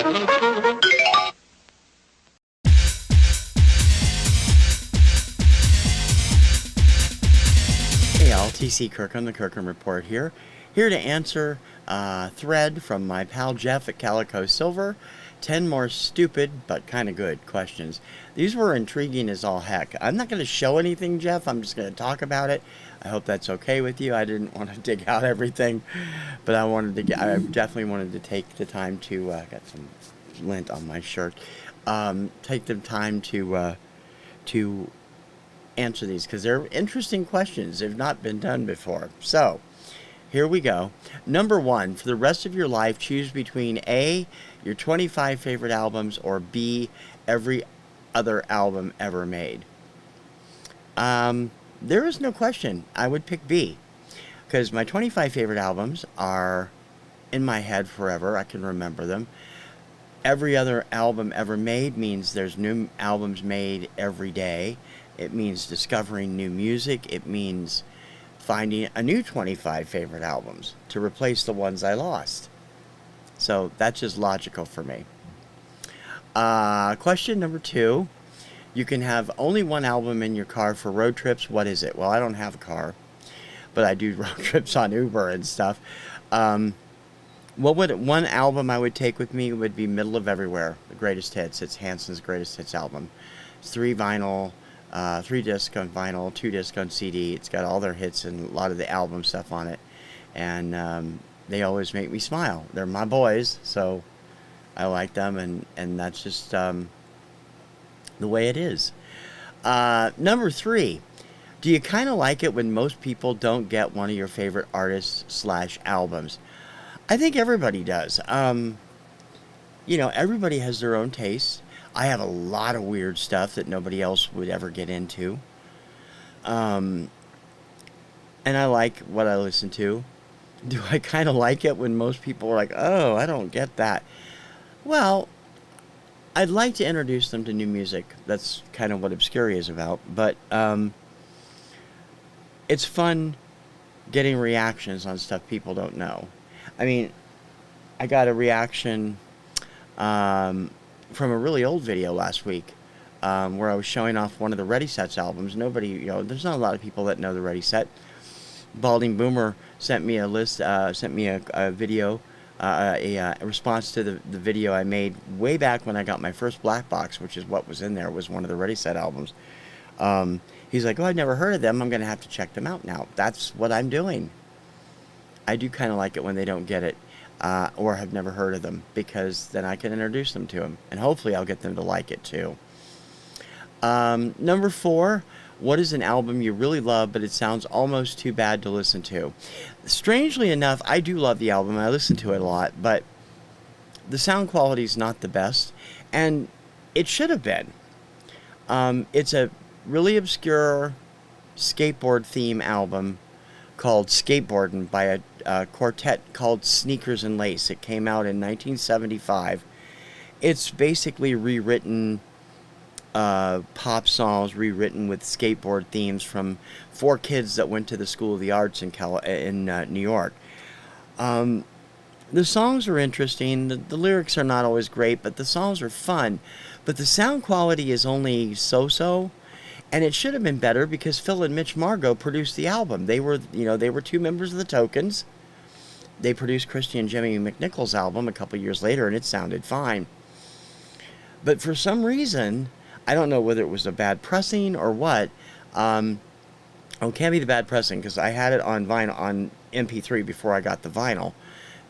Hey all, TC Kirkham, the Kirkham Report here. Here to answer a thread from my pal Jeff at CalicoSilver. 10 more stupid, but kind of good questions. These were intriguing as all heck. I'm not going to show anything, Jeff. I'm just going to talk about it. I hope that's okay with you. I didn't want to dig out everything, but I definitely wanted to take the time to, got some lint on my shirt, take the time to answer these because they're interesting questions. They've not been done before. So here we go. Number one, for the rest of your life, choose between A, your 25 favorite albums, or B, every other album ever made. There is no question. I would pick B because my 25 favorite albums are in my head forever. I can remember them. Every other album ever made means there's new albums made every day. It means discovering new music. It means finding a new 25 favorite albums to replace the ones I lost. So that's just logical for me. Question number two. You can have only one album in your car for road trips. What is it? Well, I don't have a car, but I do road trips on Uber and stuff. One album I would take with me would be Middle of Everywhere, the greatest hits. It's Hanson's greatest hits album. It's 3 disc on vinyl, 2 disc on CD. It's got all their hits and a lot of the album stuff on it. And they always make me smile. They're my boys, so I like them, and that's just the way it is. Number 3, do you kind of like it when most people don't get one of your favorite artists / albums? I think everybody does. Everybody has their own tastes. I have a lot of weird stuff that nobody else would ever get into. And I like what I listen to. Do I kind of like it when most people are like, oh, I don't get that? Well, I'd like to introduce them to new music. That's kind of what Obscuria is about. But it's fun getting reactions on stuff people don't know. I mean, I got a reaction from a really old video last week where I was showing off one of the Ready Set's albums. There's not a lot of people that know the Ready Set. Balding Boomer sent me a video, a response to the video I made way back when I got my first black box, which is what was in there, was one of the Ready Set albums. He's like, oh, I've never heard of them. I'm going to have to check them out now. That's what I'm doing. I do kind of like it when they don't get it or have never heard of them, because then I can introduce them to them, and hopefully I'll get them to like it too. Number 4, what is an album you really love but it sounds almost too bad to listen to? Strangely enough, I do love the album. I listen to it a lot, but the sound quality is not the best, and it should have been. It's a really obscure skateboard theme album called Skateboardin' by a quartet called Sneakers and Lace. It came out in 1975. It's basically rewritten pop songs, rewritten with skateboard themes from 4 kids that went to the School of the Arts in New York. The songs are interesting. The lyrics are not always great, but the songs are fun. But the sound quality is only so-so. And it should have been better because Phil and Mitch Margot produced the album. They were 2 members of the Tokens. They produced Christy and Jimmy McNichol's album a couple years later, and it sounded fine. But for some reason, I don't know whether it was a bad pressing or what. It can't be the bad pressing, because I had it on vinyl, on MP3 before I got the vinyl,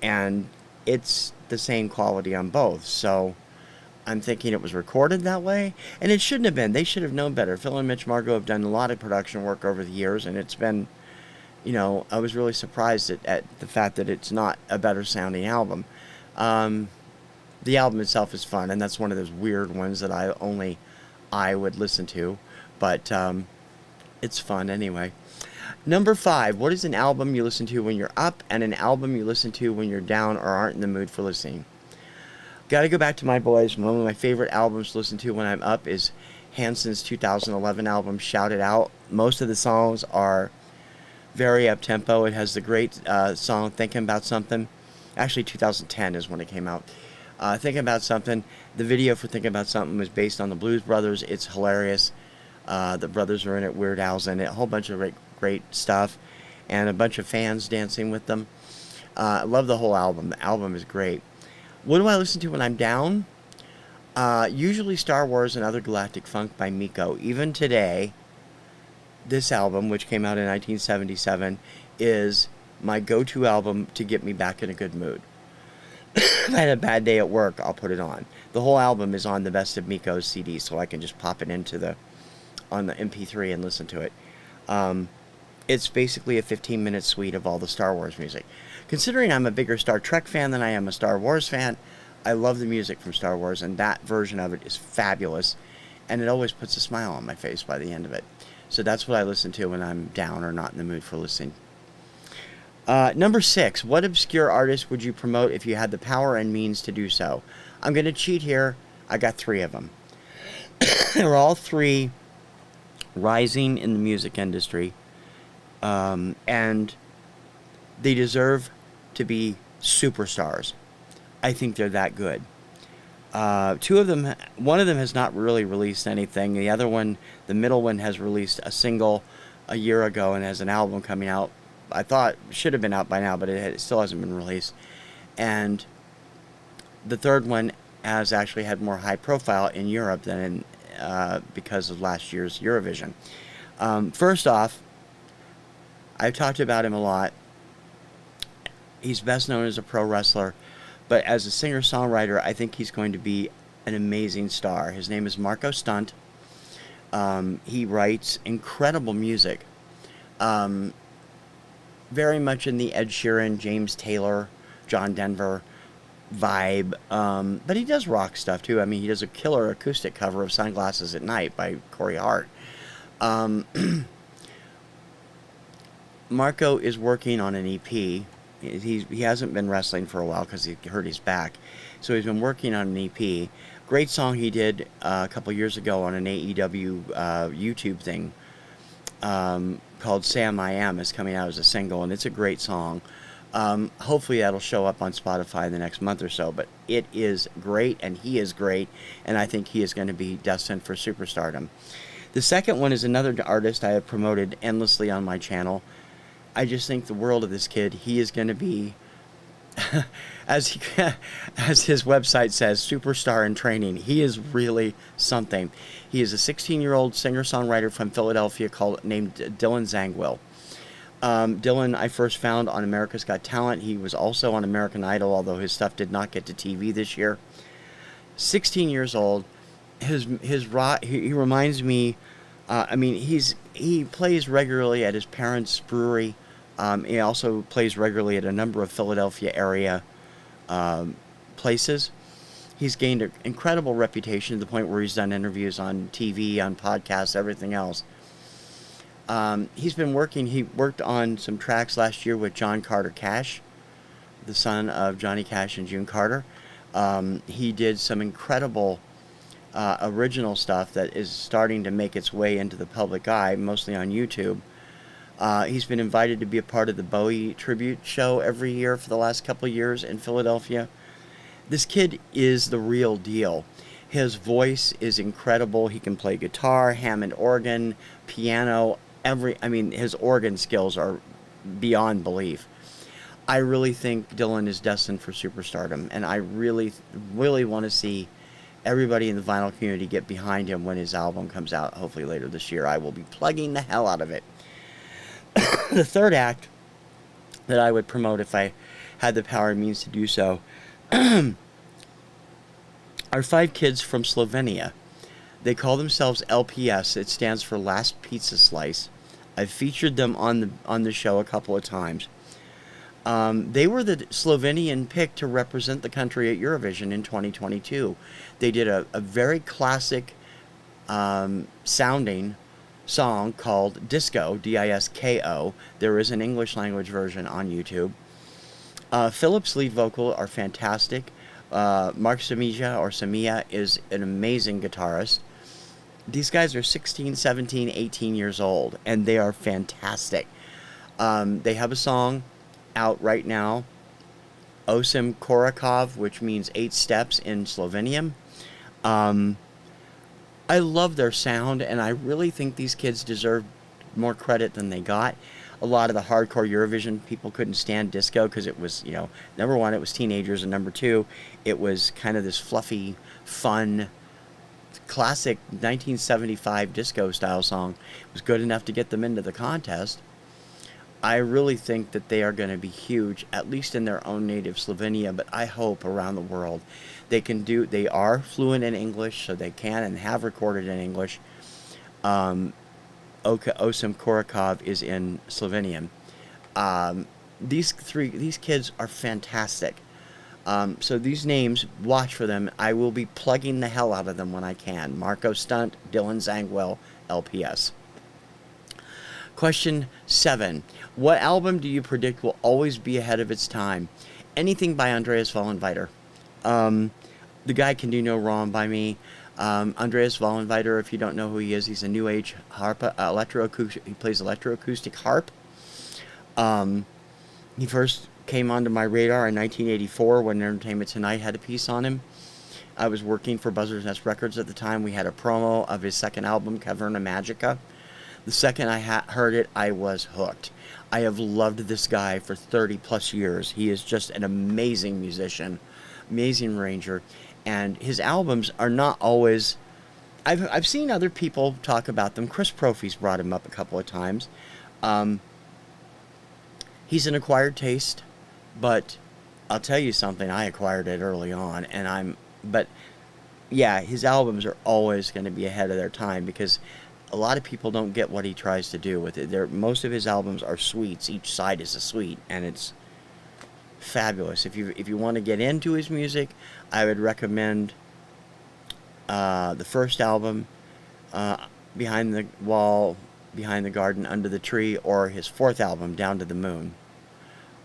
and it's the same quality on both. So I'm thinking it was recorded that way, and it shouldn't have been. They should have known better. Phil and Mitch Margot have done a lot of production work over the years, and it's been, I was really surprised at the fact that it's not a better sounding album. The album itself is fun, and that's one of those weird ones that I would listen to, but it's fun anyway. Number 5, what is an album you listen to when you're up and an album you listen to when you're down or aren't in the mood for listening? Got to go back to my boys. One of my favorite albums to listen to when I'm up is Hanson's 2011 album, Shout It Out. Most of the songs are very up-tempo. It has the great song, Thinking About Something. Actually, 2010 is when it came out. Thinking About Something. The video for Thinking About Something was based on the Blues Brothers. It's hilarious. The brothers are in it. Weird Al's in it. A whole bunch of great stuff, and a bunch of fans dancing with them. I love the whole album. The album is great. What do I listen to when I'm down? Usually Star Wars and Other Galactic Funk by Miko. Even today, this album, which came out in 1977, is my go-to album to get me back in a good mood. If I had a bad day at work, I'll put it on. The whole album is on the Best of Miko's CD, so I can just pop it on the MP3 and listen to it. It's basically a 15-minute suite of all the Star Wars music. Considering I'm a bigger Star Trek fan than I am a Star Wars fan, I love the music from Star Wars, and that version of it is fabulous, and it always puts a smile on my face by the end of it. So that's what I listen to when I'm down or not in the mood for listening. Number 6, what obscure artist would you promote if you had the power and means to do so? I'm going to cheat here. I got 3 of them. They're all 3 rising in the music industry, and they deserve to be superstars. I think they're that good. 2 of them, one of them has not really released anything. The other one, the middle one, has released a single a year ago and has an album coming out. I thought it should have been out by now, but it still hasn't been released. And the third one has actually had more high profile in Europe than because of last year's Eurovision. First off, I've talked about him a lot. He's best known as a pro wrestler, but as a singer-songwriter, I think he's going to be an amazing star. His name is Marco Stunt. He writes incredible music. Very much in the Ed Sheeran, James Taylor, John Denver vibe. But he does rock stuff too. I mean, he does a killer acoustic cover of Sunglasses at Night by Corey Hart. Marco is working on an EP. He hasn't been wrestling for a while because he hurt his back. So he's been working on an EP. Great song he did a couple years ago on an AEW YouTube thing called Sam I Am is coming out as a single, and it's a great song. Hopefully that'll show up on Spotify in the next month or so, but it is great, and he is great, and I think he is going to be destined for superstardom. The second one is another artist I have promoted endlessly on my channel. I just think the world of this kid. He is going to be, as his website says, superstar in training. He is really something. He is a 16-year-old singer-songwriter from Philadelphia named Dylan Zangwill. Dylan I first found on America's Got Talent. He was also on American Idol, although his stuff did not get to TV this year. 16 years old. He reminds me. He plays regularly at his parents' brewery. He also plays regularly at a number of Philadelphia area places. He's gained an incredible reputation to the point where he's done interviews on TV, on podcasts, everything else. He worked on some tracks last year with John Carter Cash, the son of Johnny Cash and June Carter. He did some incredible original stuff that is starting to make its way into the public eye, mostly on YouTube. He's been invited to be a part of the Bowie tribute show every year for the last couple of years in Philadelphia. This kid is the real deal. His voice is incredible. He can play guitar, Hammond organ, piano, his organ skills are beyond belief. I really think Dylan is destined for superstardom, and I really, really want to see everybody in the vinyl community get behind him when his album comes out, hopefully later this year. I will be plugging the hell out of it. The third act that I would promote if I had the power and means to do so are 5 kids from Slovenia. They call themselves LPS. It stands for Last Pizza Slice. I've featured them on the show a couple of times. They were the Slovenian pick to represent the country at Eurovision in 2022. They did a very classic sounding song called Disco, D-I-S-K-O. There is an English language version on YouTube. Philip's lead vocal are fantastic. Mark Samia is an amazing guitarist. These guys are 16, 17, 18 years old, and they are fantastic. They have a song out right now Osim Korakov, which means 8 steps in Slovenian. Um, I love their sound, and I really think these kids deserve more credit than they got. A lot of the hardcore Eurovision people couldn't stand disco because it was, number one, it was teenagers, and number two, it was kind of this fluffy, fun, classic 1975 disco style song. It was good enough to get them into the contest. I really think that they are going to be huge, at least in their own native Slovenia, but I hope around the world they are fluent in English, so they can and have recorded in English. Um, Osim Korakov is in Slovenian. These kids are fantastic. So these names, watch for them. I will be plugging the hell out of them when I can. Marco Stunt, Dylan Zangwell, LPS. Question 7. What album do you predict will always be ahead of its time? Anything by Andreas Vollenweider. The guy can do no wrong by me. Andreas Vollenweider, if you don't know who he is, he's a new age harp, he plays electroacoustic harp. He first came onto my radar in 1984 when Entertainment Tonight had a piece on him. I was working for Buzzard's Nest Records at the time. We had a promo of his second album, Caverna Magica. The second I heard it, I was hooked. I have loved this guy for 30 plus years. He is just an amazing musician, amazing arranger, and his albums are not always... I've seen other people talk about them. Chris Proffi's brought him up a couple of times. He's an acquired taste, but I'll tell you something, I acquired it early on, but yeah, his albums are always going to be ahead of their time because a lot of people don't get what he tries to do with it. Most of his albums are suites. Each side is a suite, and it's fabulous. If you want to get into his music, I would recommend the first album, Behind the Wall, Behind the Garden, Under the Tree, or his fourth album, Down to the Moon.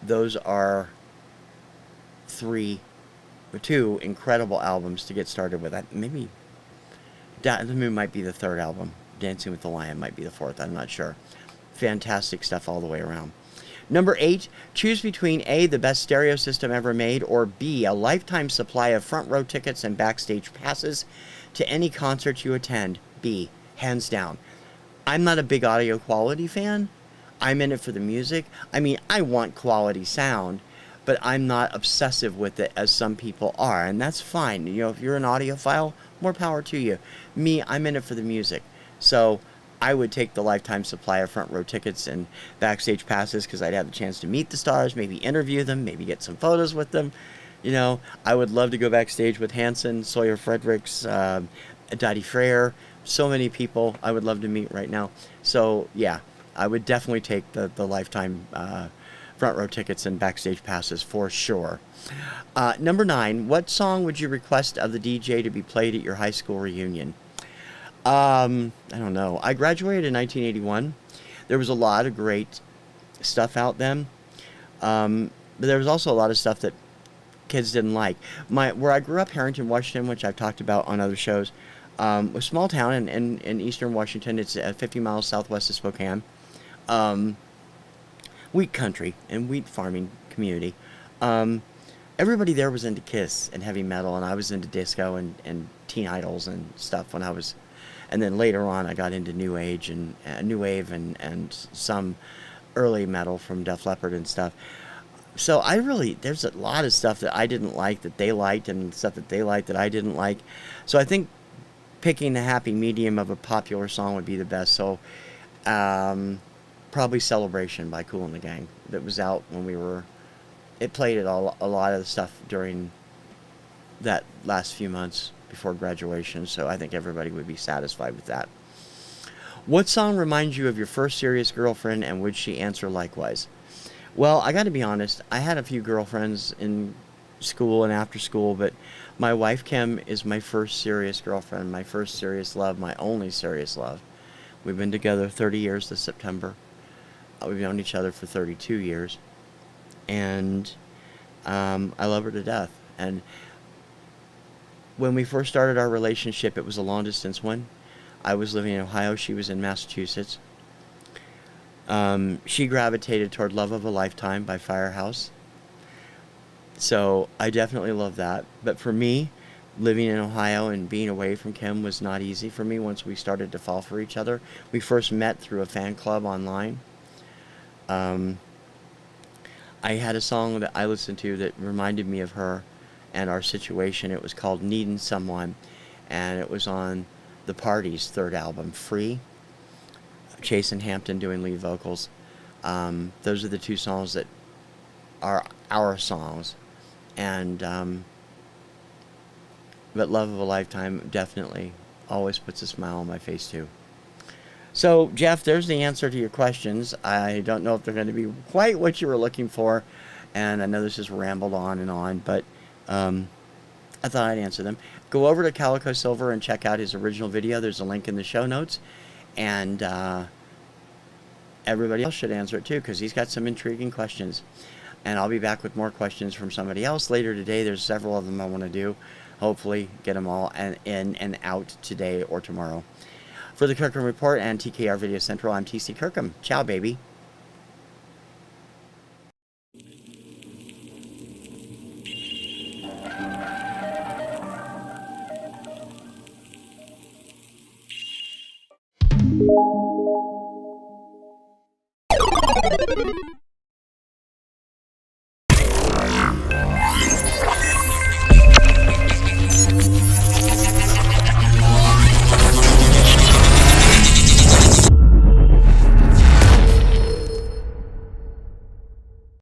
Those are two incredible albums to get started with. Maybe Down to the Moon might be the third album. Dancing with the Lion might be the fourth. I'm not sure. Fantastic stuff all the way around. Number 8, choose between A, the best stereo system ever made, or B, a lifetime supply of front row tickets and backstage passes to any concert you attend. B, hands down. I'm not a big audio quality fan. I'm in it for the music. I mean, I want quality sound, but I'm not obsessive with it as some people are, and that's fine. If you're an audiophile, more power to you. Me, I'm in it for the music. So I would take the lifetime supply of front row tickets and backstage passes because I'd have the chance to meet the stars, maybe interview them, maybe get some photos with them. I would love to go backstage with Hanson, Sawyer Fredericks, Dottie Freyer, so many people I would love to meet right now. So yeah, I would definitely take the lifetime front row tickets and backstage passes for sure. Number 9, what song would you request of the DJ to be played at your high school reunion? I don't know. I graduated in 1981. There was a lot of great stuff out then. But there was also a lot of stuff that kids didn't like. Where I grew up, Harrington, Washington, which I've talked about on other shows, was a small town in eastern Washington. It's 50 miles southwest of Spokane. Wheat country and wheat farming community. Everybody there was into Kiss and heavy metal, and I was into disco and teen idols and stuff when I was... And then later on, I got into new age and new wave and some early metal from Def Leppard and stuff. So there's a lot of stuff that I didn't like that they liked, and stuff that they liked that I didn't like. So I think picking the happy medium of a popular song would be the best. So probably Celebration by Kool and the Gang. That was out when it played a lot of the stuff during that last few months before graduation, so I think everybody would be satisfied with that. What song reminds you of your first serious girlfriend, and would she answer likewise? Well, I got to be honest, I had a few girlfriends in school and after school, but my wife Kim is my first serious girlfriend, my first serious love, my only serious love. We've been together 30 years this September. We've known each other for 32 years, and I love her to death. And when we first started our relationship, it was a long-distance one. I was living in Ohio. She was in Massachusetts. She gravitated toward Love of a Lifetime by Firehouse. So I definitely love that. But for me, living in Ohio and being away from Kim was not easy for me once we started to fall for each other. We first met through a fan club online. Um, I had a song that I listened to that reminded me of her and our situation. It was called Needin' Someone, and it was on The Party's third album, Free. Chase Hampton doing lead vocals. Those are the two songs that are our songs. And but Love of a Lifetime definitely always puts a smile on my face too. So, Jeff, there's the answer to your questions. I don't know if they're going to be quite what you were looking for, and I know this has rambled on, but um, I thought I'd answer them. Go over to CalicoSilver and check out his original video. There's a link in the show notes, and everybody else should answer it too, because he's got some intriguing questions. And I'll be back with more questions from somebody else later today. There's several of them I want to do. Hopefully, get them all in and out today or tomorrow. For the Kirkham Report and TKR Video Central, I'm TC Kirkham. Ciao, baby.